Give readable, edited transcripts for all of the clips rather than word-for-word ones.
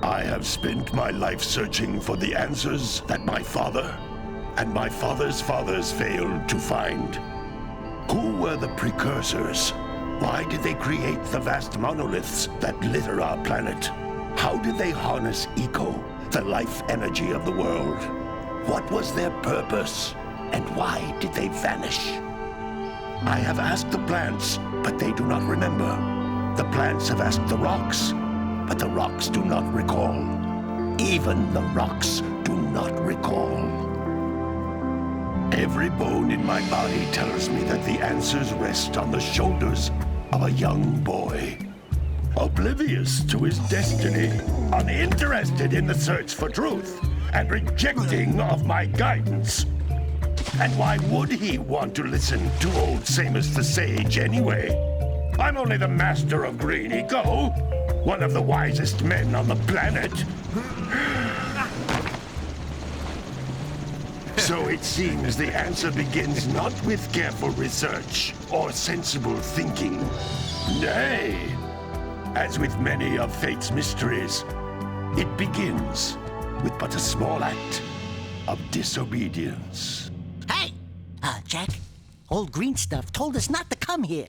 I have spent my life searching for the answers that my father and my father's fathers failed to find. Who were the precursors? Why did they create the vast monoliths that litter our planet? How did they harness eco, the life energy of the world? What was their purpose? And why did they vanish? I have asked the plants, but they do not remember. The plants have asked the rocks, but the rocks do not recall. Even the rocks do not recall. Every bone in my body tells me that the answers rest on the shoulders of a young boy. Oblivious to his destiny, uninterested in the search for truth, and rejecting of my guidance. And why would he want to listen to old Samus the Sage anyway? I'm only the master of green eco, one of the wisest men on the planet. So it seems the answer begins not with careful research or sensible thinking. Nay, as with many of fate's mysteries, it begins with but a small act of disobedience. Hey! Jack, old green stuff told us not to come here.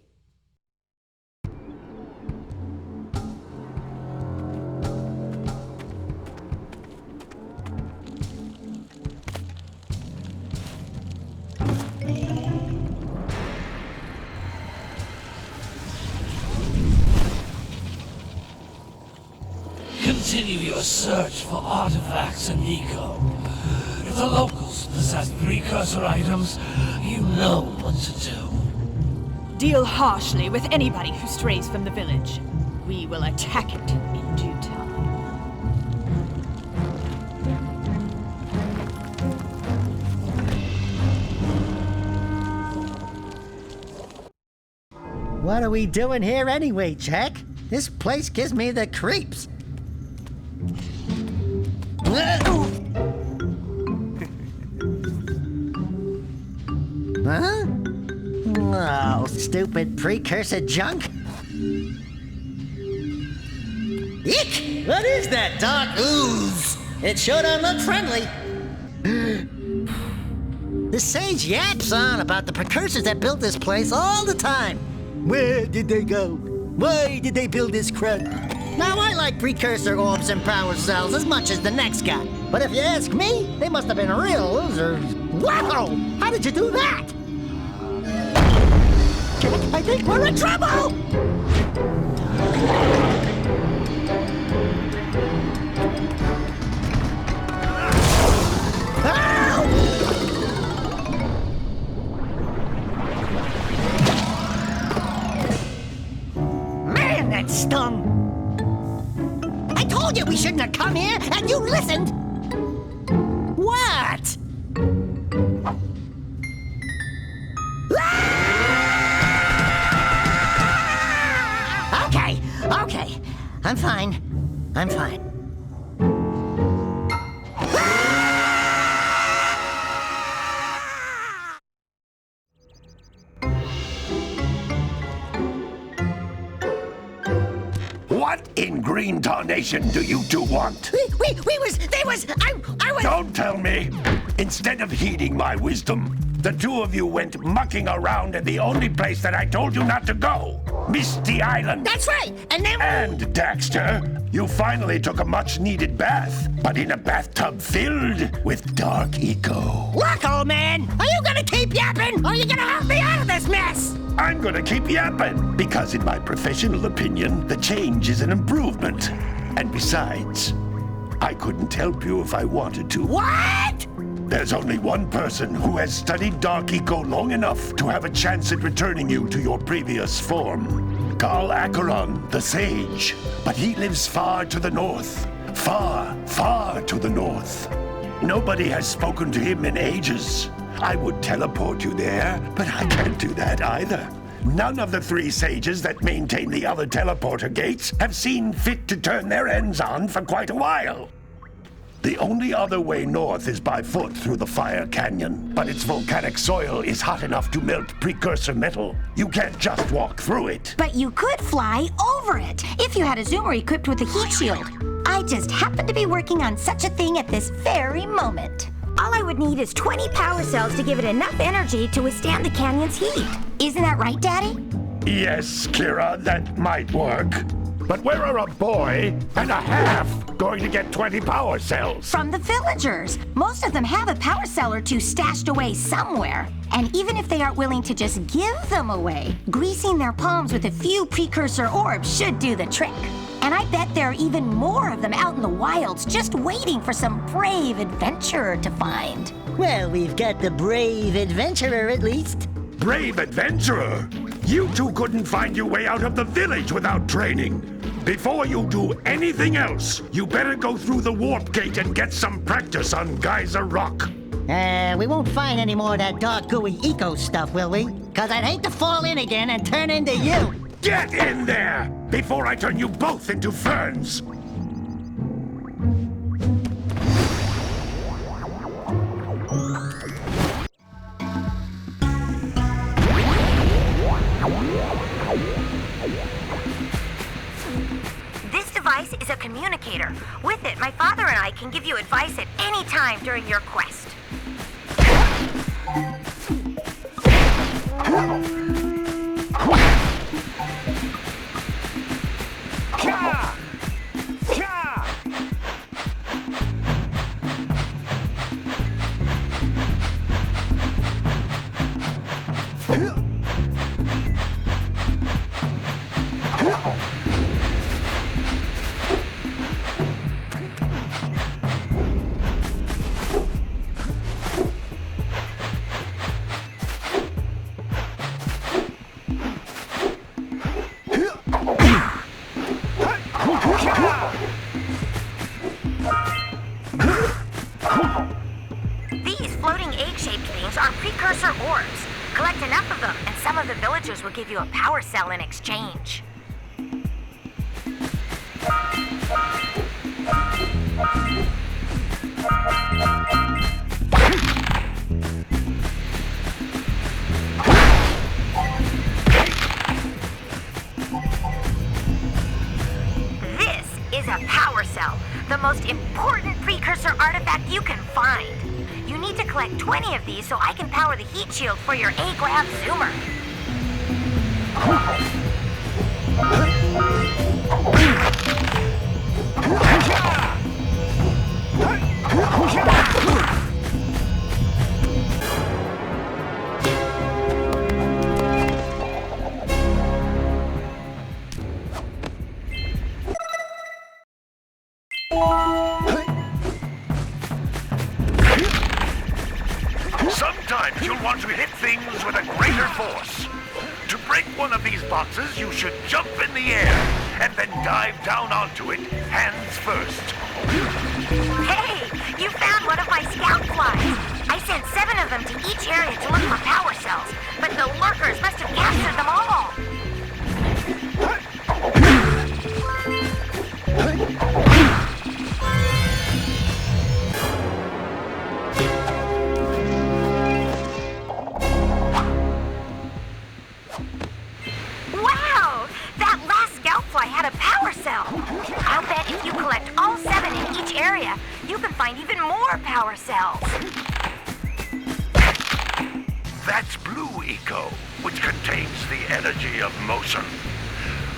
Continue your search for artifacts and eco. If the locals possess precursor items, you know what to do. Deal harshly with anybody who strays from the village. We will attack it in due time. What are we doing here anyway, Jack? This place gives me the creeps. Huh? Oh, stupid precursor junk. Eek! What is that dark ooze? It sure don't look friendly. The sage yaps on about the precursors that built this place all the time. Where did they go? Why did they build this crap? Now, I like precursor orbs and power cells as much as the next guy. But if you ask me, they must have been real losers. Wow! How did you do that? I think we're in trouble! Man, that stung! I told you we shouldn't have come here, and you listened! What? Okay. I'm fine. What in green tarnation do you two want? I was... Don't tell me! Instead of heeding my wisdom, The two of you went mucking around in the only place that I told you not to go, Misty Island. That's right. And then And, Daxter, you finally took a much-needed bath, but in a bathtub filled with dark eco. Look, old man, are you gonna keep yapping, or are you gonna help me out of this mess? I'm gonna keep yapping, because in my professional opinion, the change is an improvement. And besides, I couldn't help you if I wanted to. What? There's only one person who has studied Dark Eco long enough to have a chance at returning you to your previous form. Carl Acheron, the Sage. But he lives far to the north. Far, far to the north. Nobody has spoken to him in ages. I would teleport you there, but I can't do that either. None of the three sages that maintain the other teleporter gates have seen fit to turn their ends on for quite a while. The only other way north is by foot through the Fire Canyon, but its volcanic soil is hot enough to melt precursor metal. You can't just walk through it. But you could fly over it if you had a zoomer equipped with a heat shield. I just happen to be working on such a thing at this very moment. All I would need is 20 power cells to give it enough energy to withstand the canyon's heat. Isn't that right, Daddy? Yes, Kira, that might work. But where are a boy and a half going to get 20 power cells? From the villagers. Most of them have a power cell or two stashed away somewhere. And even if they aren't willing to just give them away, greasing their palms with a few precursor orbs should do the trick. And I bet there are even more of them out in the wilds just waiting for some brave adventurer to find. Well, we've got the brave adventurer at least. Brave adventurer! You two couldn't find your way out of the village without training. Before you do anything else, you better go through the warp gate and get some practice on Geyser Rock. We won't find any more of that dark gooey eco stuff, will we? Cause I'd hate to fall in again and turn into you. Get in there before I turn you both into ferns. This device is a communicator. With it, my father and I can give you advice at any time during your quest. These floating egg-shaped things are precursor orbs. Collect enough of them, and some of the villagers will give you a power cell in exchange. This is a power cell, the most important precursor artifact you can find. You need to collect 20 of these so I can power the heat shield for your A-Grab zoomer. Sometimes you'll want to hit things with a greater force. To break one of these boxes, you should jump in the air and then dive down onto it, hands first. Hey, you found one of my scout flies. I sent 7 of them to each area to look for power cells, but the lurkers must have captured them all. Wow! That last scout fly had a power cell. I'll bet if you collect all 7 in each area, you can find even more power cells. That's Blue Eco, which contains the energy of motion.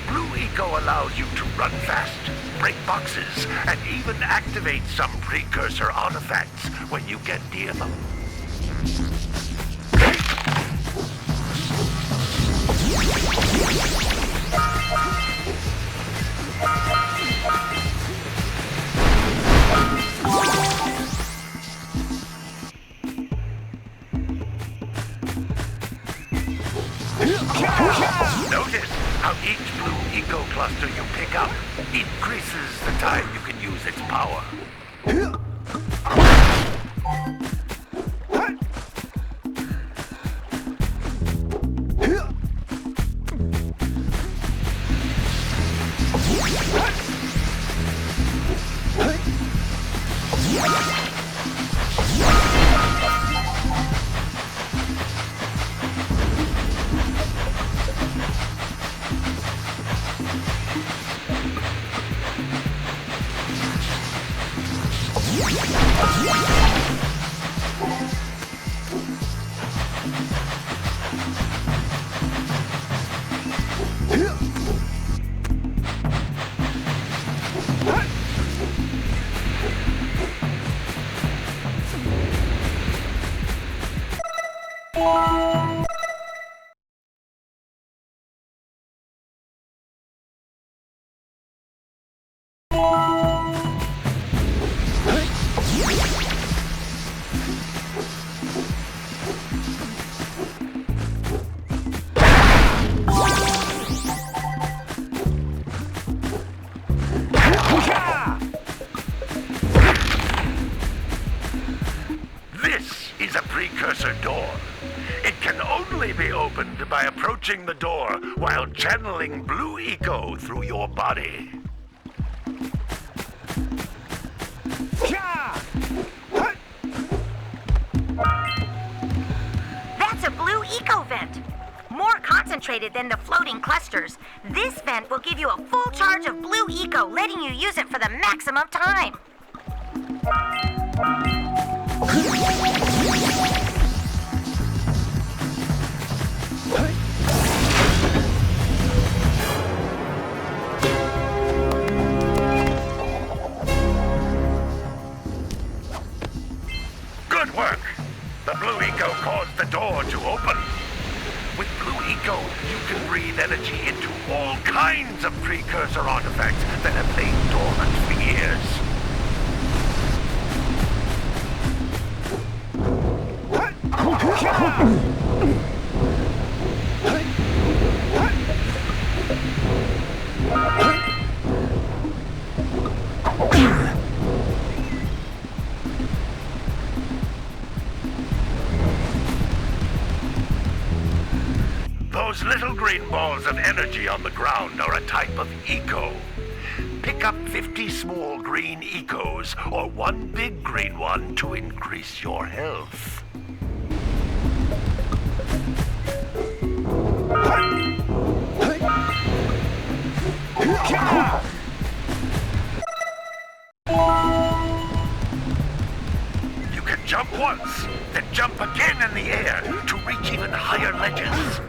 Blue Eco allows you to run fast, break boxes, and even activate some precursor artifacts when you get near them. Notice how each Blue Eco cluster you pick up increases the time you can use its power. This is a precursor door. It can only be opened by approaching the door while channeling Blue Eco through your body. That's a Blue Eco vent. More concentrated than the floating clusters. This vent will give you a full charge of Blue Eco, letting you use it for the maximum time. Good work! The Blue Eco caused the door to open. With Blue Eco, you can breathe energy into all kinds of precursor artifacts that have lain dormant for years. Those little green balls of energy on the ground are a type of eco. Pick up 50 small green ecos or one big green one to increase your health. You can jump once, then jump again in the air to reach even higher ledges.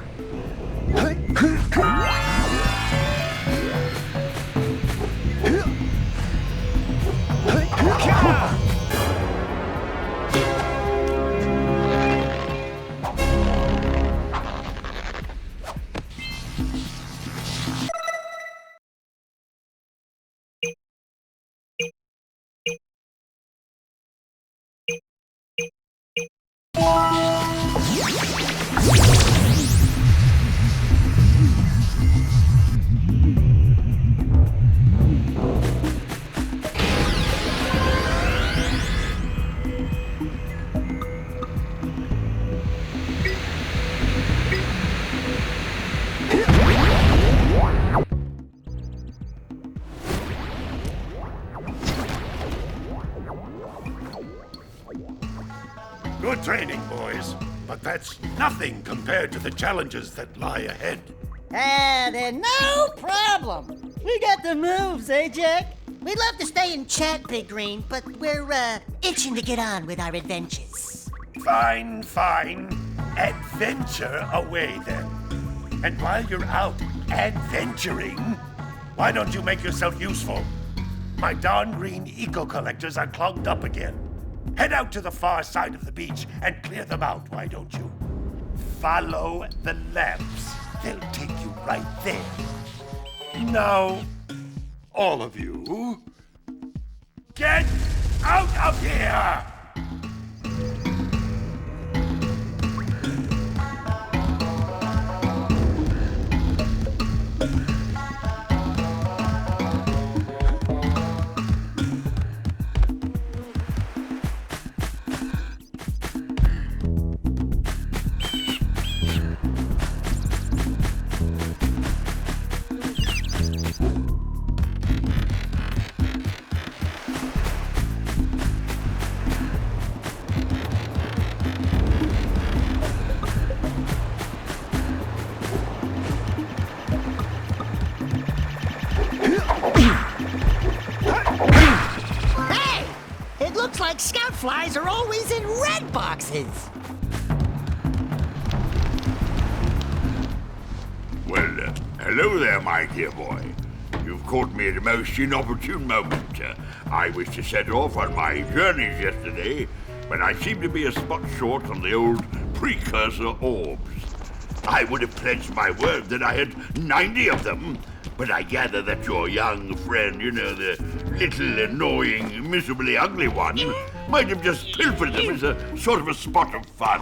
Good training, boys. But that's nothing compared to the challenges that lie ahead. They're no problem. We got the moves, eh, Jak? We'd love to stay and chat, Big Green, but we're, itching to get on with our adventures. Fine, fine. Adventure away, then. And while you're out adventuring, why don't you make yourself useful? My darn green eco-collectors are clogged up again. Head out to the far side of the beach and clear them out, why don't you? Follow the lamps. They'll take you right there. Now, all of you, get out of here! Like scout flies are always in red boxes. Well, hello there, my dear boy. You've caught me at a most inopportune moment. I was to set off on my journeys yesterday, but I seem to be a spot short on the old Precursor orbs. I would have pledged my word that I had 90 of them, but I gather that your young friend, you know, the little annoying, miserably ugly one, might have just pilfered them as a sort of a spot of fun.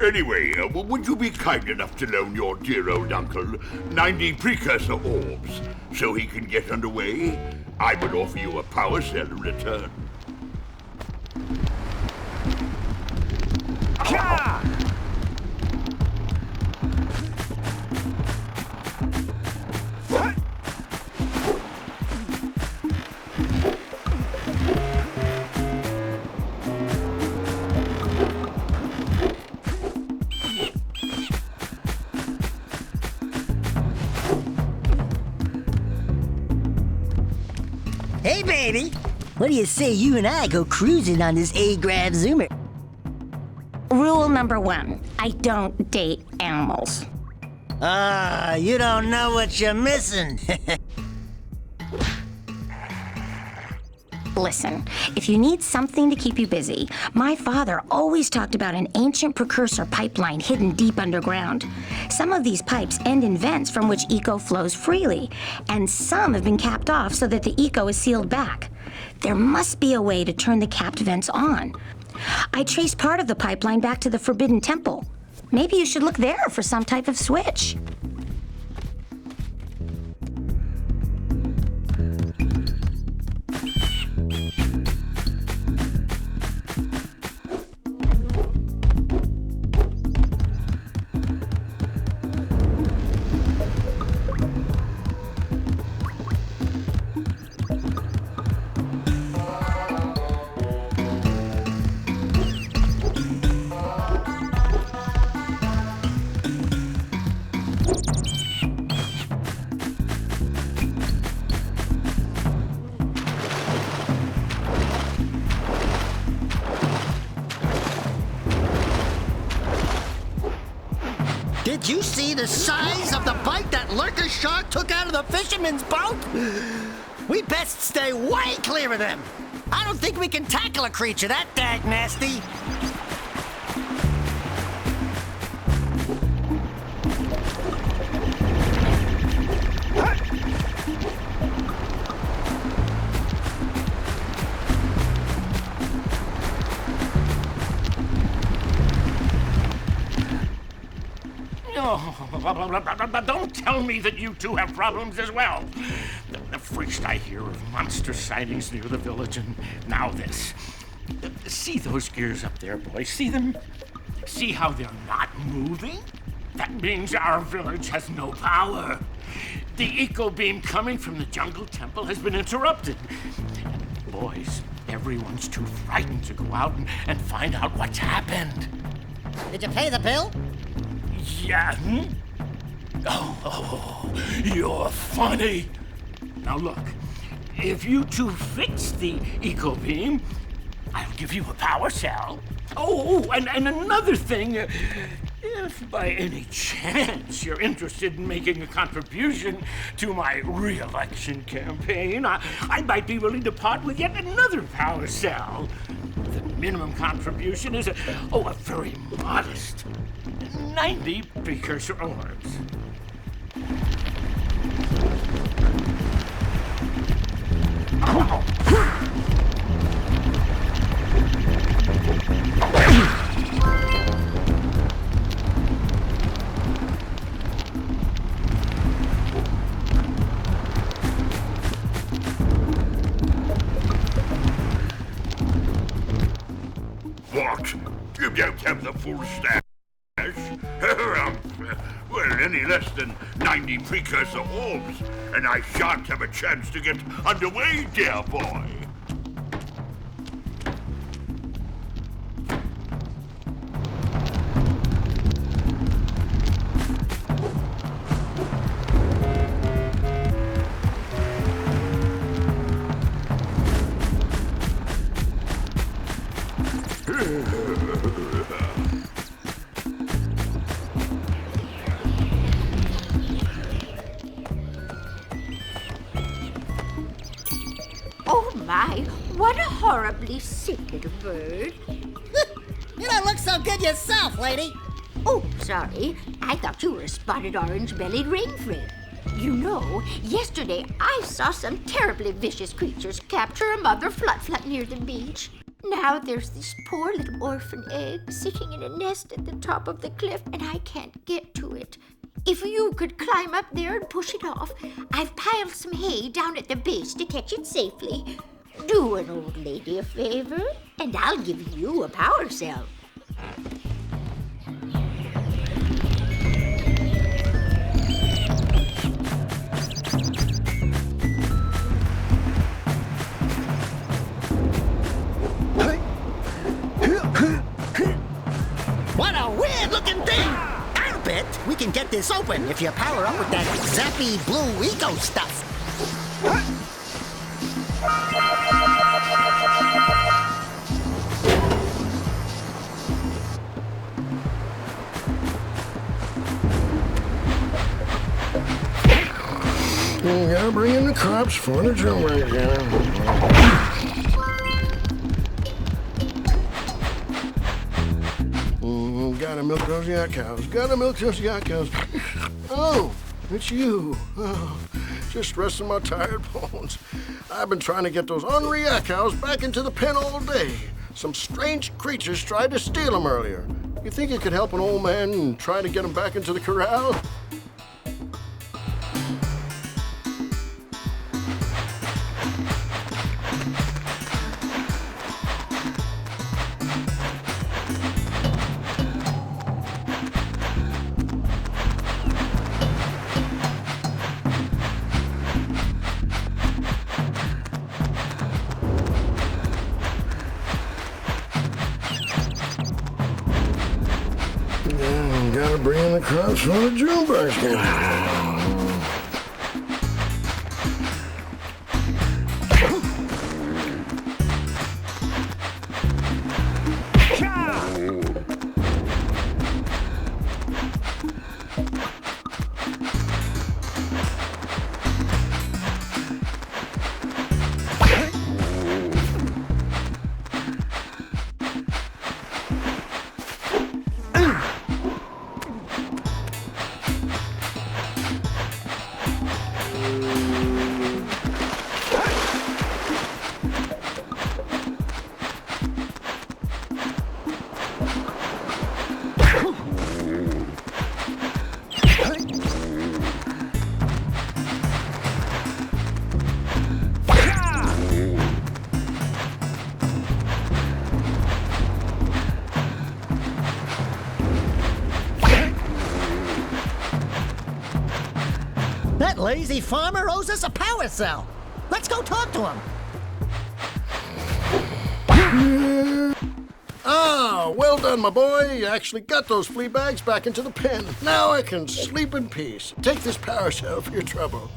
Anyway, would you be kind enough to loan your dear old uncle 90 Precursor orbs so he can get underway? I would offer you a power cell in return. Hey, baby. What do you say you and I go cruising on this A-Grav Zoomer? Rule number 1, I don't date animals. Ah, you don't know what you're missing. Listen, if you need something to keep you busy, my father always talked about an ancient precursor pipeline hidden deep underground. Some of these pipes end in vents from which eco flows freely, and some have been capped off so that the eco is sealed back. There must be a way to turn the capped vents on. I traced part of the pipeline back to the Forbidden Temple. Maybe you should look there for some type of switch. Did you see the size of the bite that lurker shark took out of the fisherman's boat? We best stay way clear of them. I don't think we can tackle a creature that dag nasty. Don't tell me that you two have problems as well. First I hear of monster sightings near the village, and now this. See those gears up there, boys? See them? See how they're not moving? That means our village has no power. The eco beam coming from the jungle temple has been interrupted. Boys, everyone's too frightened to go out and find out what's happened. Did you pay the bill? Yeah. Oh, you're funny. Now look, if you two fix the eco beam, I'll give you a power cell. Oh, and another thing. If by any chance you're interested in making a contribution to my re-election campaign, I might be willing to part with yet another power cell. The minimum contribution is a very modest 90 precursor orbs. What? You don't have the full stash? Well, any less than 90 precursor orbs, and I shan't have a chance to get underway, dear boy. Oh my, what a horribly sick little bird. You don't look so good yourself, lady. Oh, sorry. I thought you were a spotted orange-bellied rainfred. You know, yesterday I saw some terribly vicious creatures capture a mother flut-flut near the beach. Now there's this poor little orphan egg sitting in a nest at the top of the cliff, and I can't get to it. If you could climb up there and push it off, I've piled some hay down at the base to catch it safely. Do an old lady a favor, and I'll give you a power cell. What a weird-looking thing! I'll bet we can get this open if you power up with that zappy blue eco stuff. You gotta bring in the cops for the drum again. Gotta milk those yak cows. Gotta milk those yak cows. Oh, it's you. Oh, just resting my tired bones. I've been trying to get those ornery yak cows back into the pen all day. Some strange creatures tried to steal them earlier. You think you could help an old man and try to get them back into the corral? Gotta bring in the crops for the Junebug. That lazy farmer owes us a power cell. Let's go talk to him. Ah, well done, my boy. You actually got those flea bags back into the pen. Now I can sleep in peace. Take this power cell for your trouble.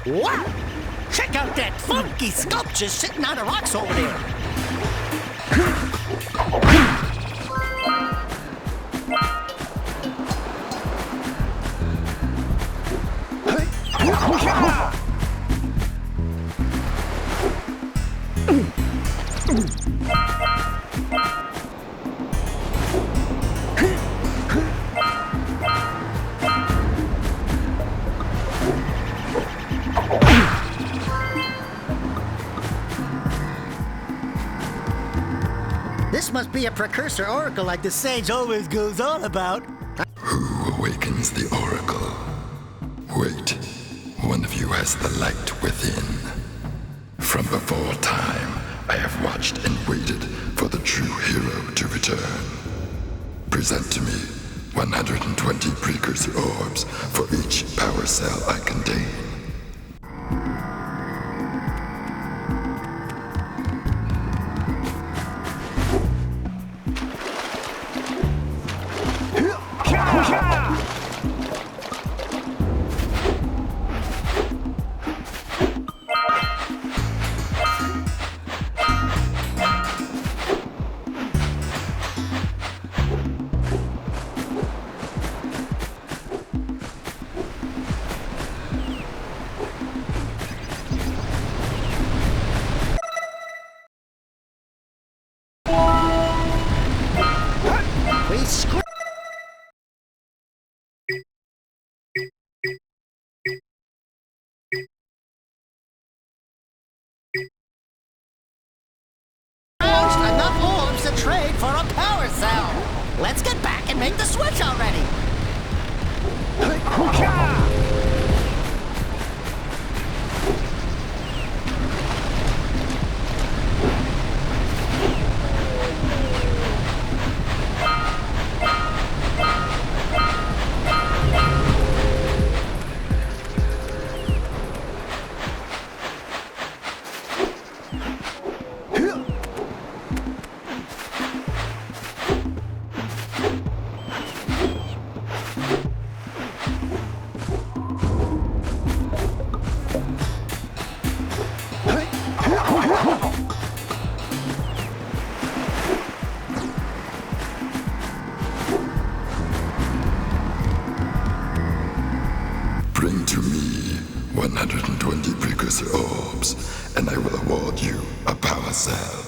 Wow! Check out that funky sculpture sitting on the rocks over there. This must be a precursor oracle like the sage always goes on about. Who awakens the oracle? Wait, one of you has the light within. From before time, I have watched and waited for the true hero to return. Present to me 120 precursor orbs for each power cell I contain. Enough orbs to trade for a power cell. Let's get back and make the switch already. Bring to me 120 precursor orbs, and I will award you a power cell.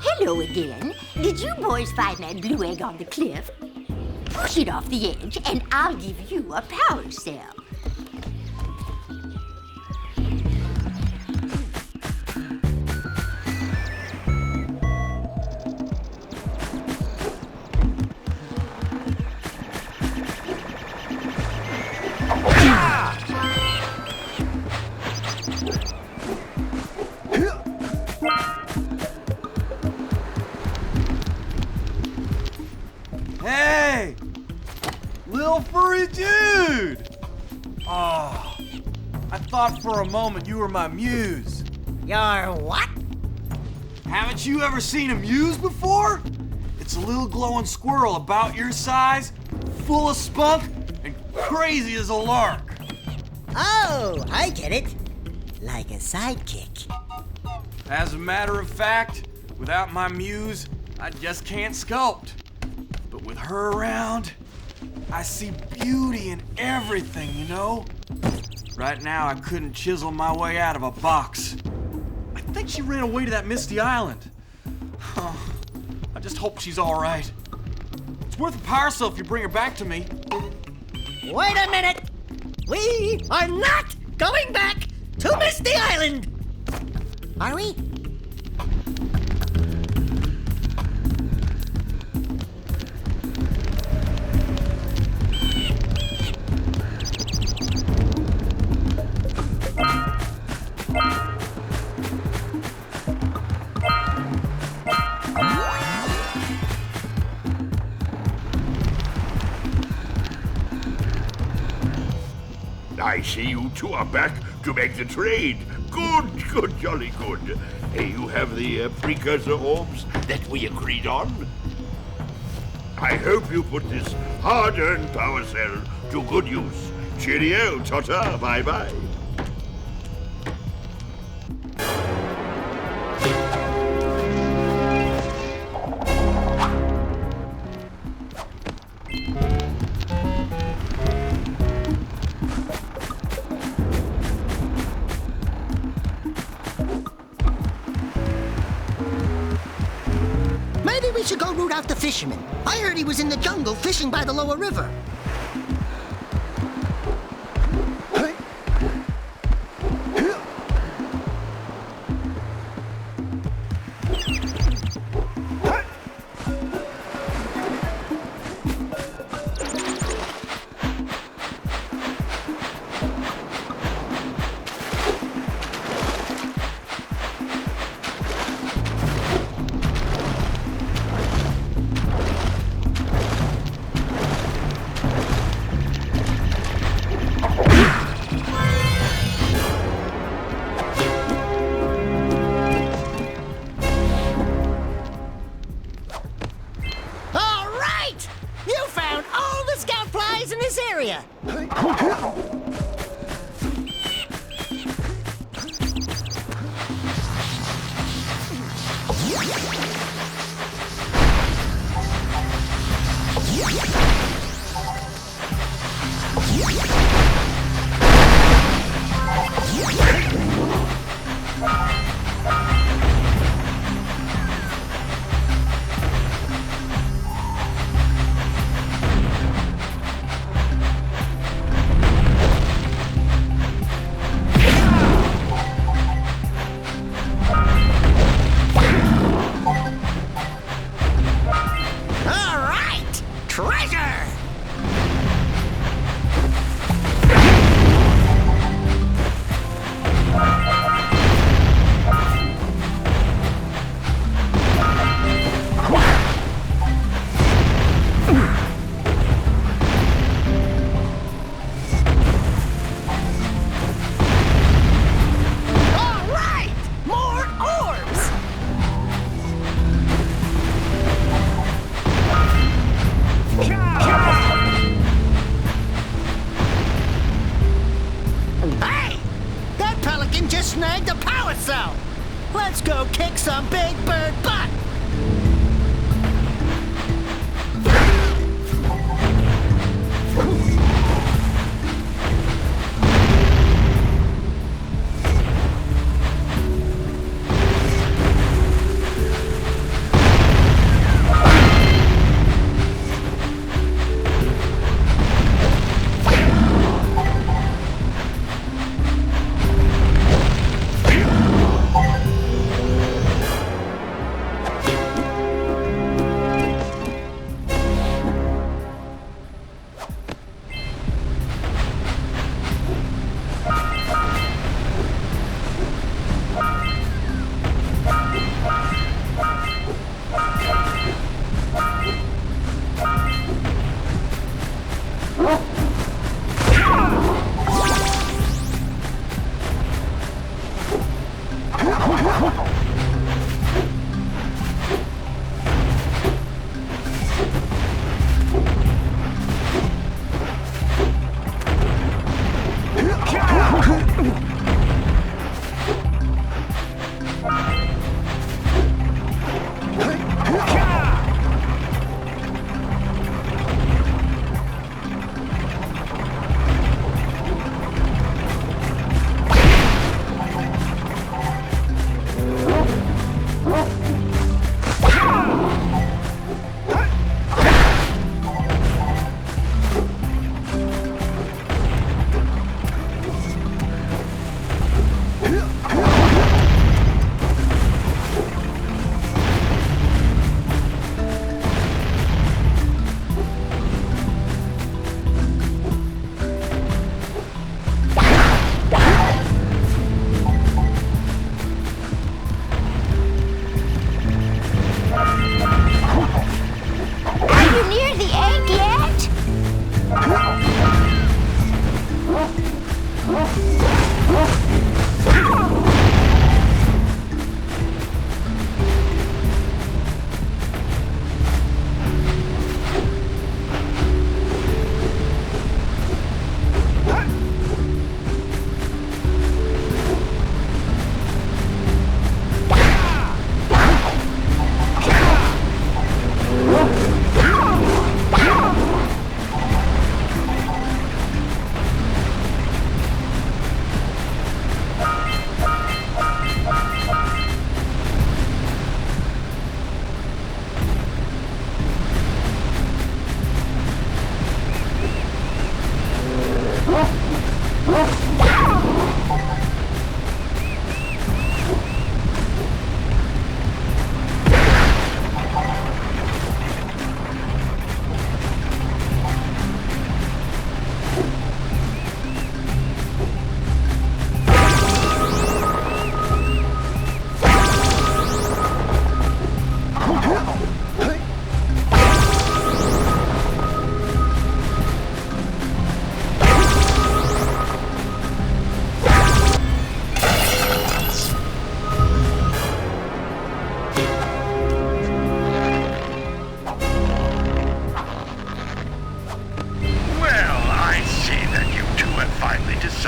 Hello again. Did you boys find that blue egg on the cliff? Push it off the edge, and I'll give you a power cell. Hey! Little furry dude! Oh, I thought for a moment you were my muse. Your what? Haven't you ever seen a muse before? It's a little glowing squirrel about your size, full of spunk, and crazy as a lark. Oh, I get it. Like a sidekick. As a matter of fact, without my muse, I just can't sculpt. But with her around, I see beauty in everything, you know? Right now, I couldn't chisel my way out of a box. I think she ran away to that misty island. I just hope she's all right. It's worth a power cell if you bring her back to me. Wait a minute! We are not going back to Misty Island! Are we? I see you two are back to make the trade. Good, jolly good. You have the precursor orbs that we agreed on? I hope you put this hard-earned power cell to good use. Cheerio, ta-ta, bye-bye. Maybe we should go root out the fisherman. I heard he was in the jungle fishing by the lower river. Area. Snagged a power cell! Let's go kick some big bird butt!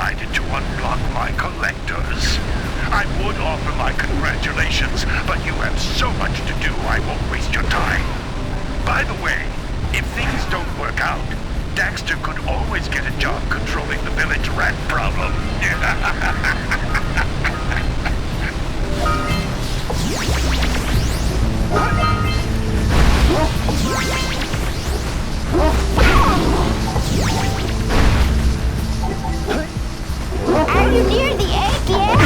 decided to unblock my collectors. I would offer my congratulations, but you have so much to do, I won't waste your time. By the way, if things don't work out, Daxter could always get a job controlling the village rat problem. Are you near the egg yet?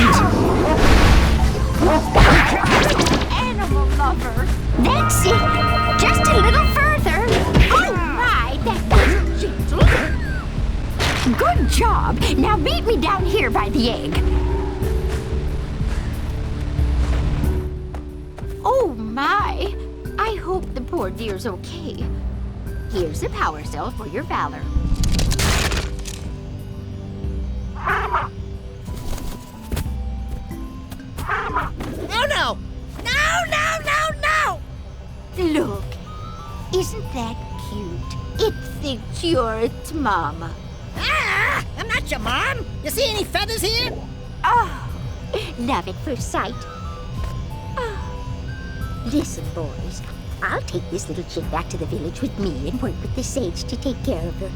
Animal lover. That's it. Just a little further. Oh my, that was gentle. Good job. Now meet me down here by the egg. Oh my. I hope the poor dear's okay. Here's a power cell for your valor. Oh no! No, no, no, no! Look, isn't that cute? It thinks you're its mama. Ah! I'm not your mom! You see any feathers here? Oh, love at first sight. Oh. Listen, boys. I'll take this little chick back to the village with me and work with the sage to take care of her.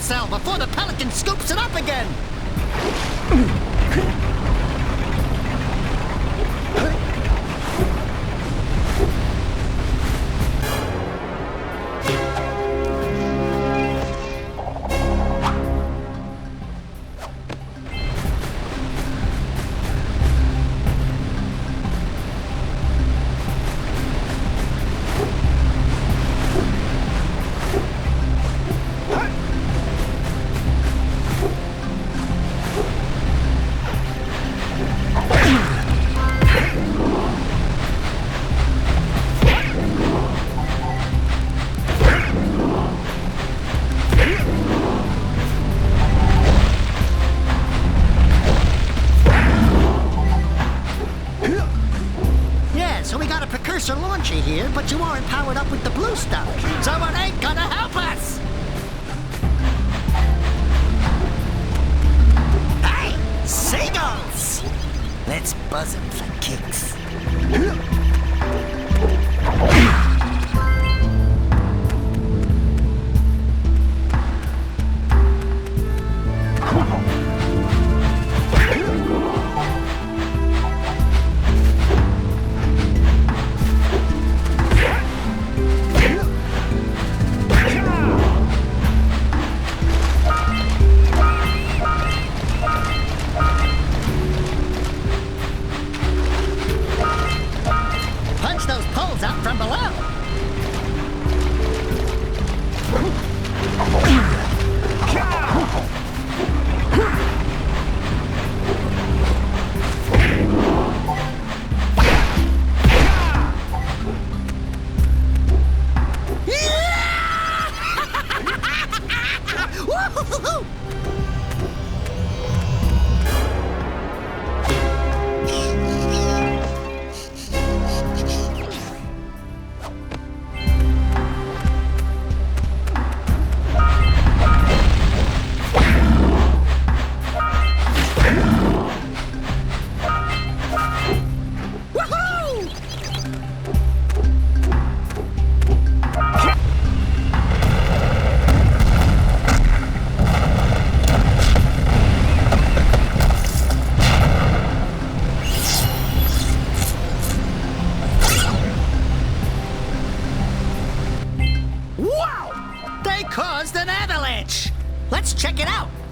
cell before the pelican scoops it up again! Precursor launcher here, but you aren't powered up with the blue stuff, so it ain't gonna help us! Hey! Seagulls! Let's buzz them for kicks. Let's check it out.